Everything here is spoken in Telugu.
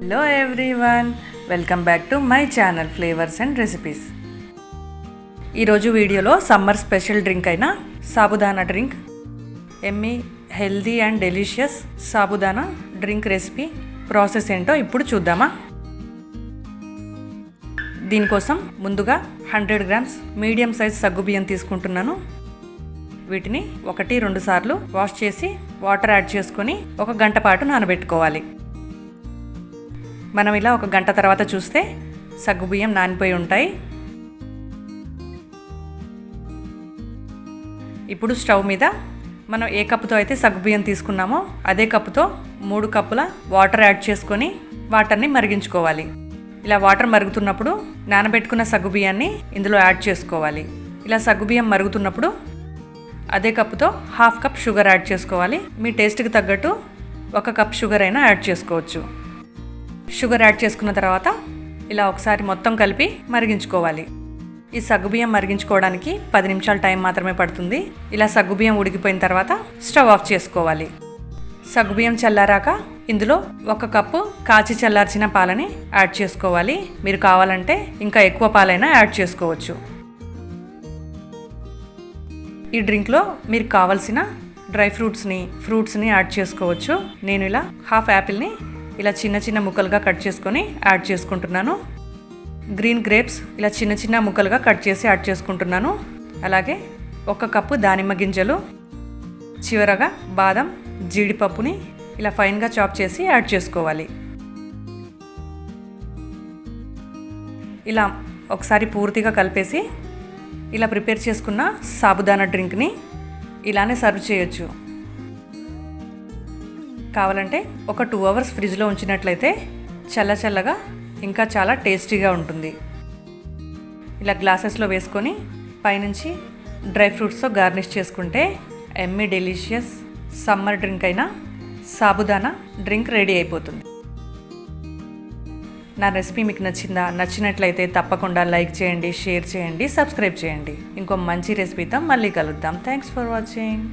Hello everyone, welcome back to my channel flavours and recipes. ఈరోజు వీడియోలో సమ్మర్ స్పెషల్ డ్రింక్ అయిన sabudana drink, Emmy healthy and delicious sabudana drink recipe process ఏంటో ఇప్పుడు చూద్దామా. దీనికోసం ముందుగా 100 గ్రామ్స్ మీడియం సైజ్ సగ్గుబియ్యం తీసుకుంటున్నాను. వీటిని 1-2 సార్లు వాష్ చేసి వాటర్ యాడ్ చేసుకొని 1 గంట పాటు నానబెట్టుకోవాలి. మనం ఇలా 1 గంట తర్వాత చూస్తే సగ్గుబియ్యం నానిపోయి ఉంటాయి. ఇప్పుడు స్టవ్ మీద మనం ఏ కప్పుతో అయితే సగ్గుబియ్యం తీసుకున్నామో అదే కప్పుతో 3 కప్పుల వాటర్ యాడ్ చేసుకొని వాటర్ని మరిగించుకోవాలి. ఇలా వాటర్ మరుగుతున్నప్పుడు నానబెట్టుకున్న సగ్గుబియ్యాన్ని ఇందులో యాడ్ చేసుకోవాలి. ఇలా సగ్గుబియ్యం మరుగుతున్నప్పుడు అదే కప్పుతో 1/2 కప్ షుగర్ యాడ్ చేసుకోవాలి. మీ టేస్ట్కి తగ్గట్టు 1 కప్ షుగర్ అయినా యాడ్ చేసుకోవచ్చు. షుగర్ యాడ్ చేసుకున్న తర్వాత ఇలా ఒకసారి మొత్తం కలిపి మరిగించుకోవాలి. ఈ సగ్గుబియ్యం మరిగించుకోవడానికి 10 నిమిషాల టైం మాత్రమే పడుతుంది. ఇలా సగ్గుబియ్యం ఉడికిపోయిన తర్వాత స్టవ్ ఆఫ్ చేసుకోవాలి. సగ్గుబియ్యం చల్లారాక ఇందులో 1 కప్పు కాచి చల్లార్చిన పాలని యాడ్ చేసుకోవాలి. మీరు కావాలంటే ఇంకా ఎక్కువ పాలైనా యాడ్ చేసుకోవచ్చు. ఈ డ్రింక్లో మీరు కావాల్సిన డ్రై ఫ్రూట్స్ని యాడ్ చేసుకోవచ్చు. నేను ఇలా 1/2 యాపిల్ని ఇలా చిన్న చిన్న ముక్కలుగా కట్ చేసుకొని యాడ్ చేసుకుంటున్నాను. గ్రీన్ గ్రేప్స్ ఇలా చిన్న చిన్న ముక్కలుగా కట్ చేసి యాడ్ చేసుకుంటున్నాను. అలాగే 1 కప్పు దానిమ్మ గింజలు, చివరగా బాదం, జీడిపప్పుని ఇలా ఫైన్గా చాప్ చేసి యాడ్ చేసుకోవాలి. ఇలా ఒకసారి పూర్తిగా కలిపేసి ఇలా ప్రిపేర్ చేసుకున్న సాబుదానా డ్రింక్ని ఇలానే సర్వ్ చేయొచ్చు. కావాలంటే ఒక 2 అవర్స్ ఫ్రిడ్జ్లో ఉంచినట్లయితే చల్లగా ఇంకా చాలా టేస్టీగా ఉంటుంది. ఇలా గ్లాసెస్లో వేసుకొని పైనుంచి డ్రై ఫ్రూట్స్తో గార్నిష్ చేసుకుంటే ఎమ్మీ డెలిషియస్ సమ్మర్ డ్రింక్ అయిన సాబుదానా డ్రింక్ రెడీ అయిపోతుంది. నా రెసిపీ మీకు నచ్చినట్లయితే తప్పకుండా లైక్ చేయండి, షేర్ చేయండి, సబ్స్క్రైబ్ చేయండి. ఇంకో మంచి రెసిపీతో మళ్ళీ కలుద్దాం. Thanks for watching.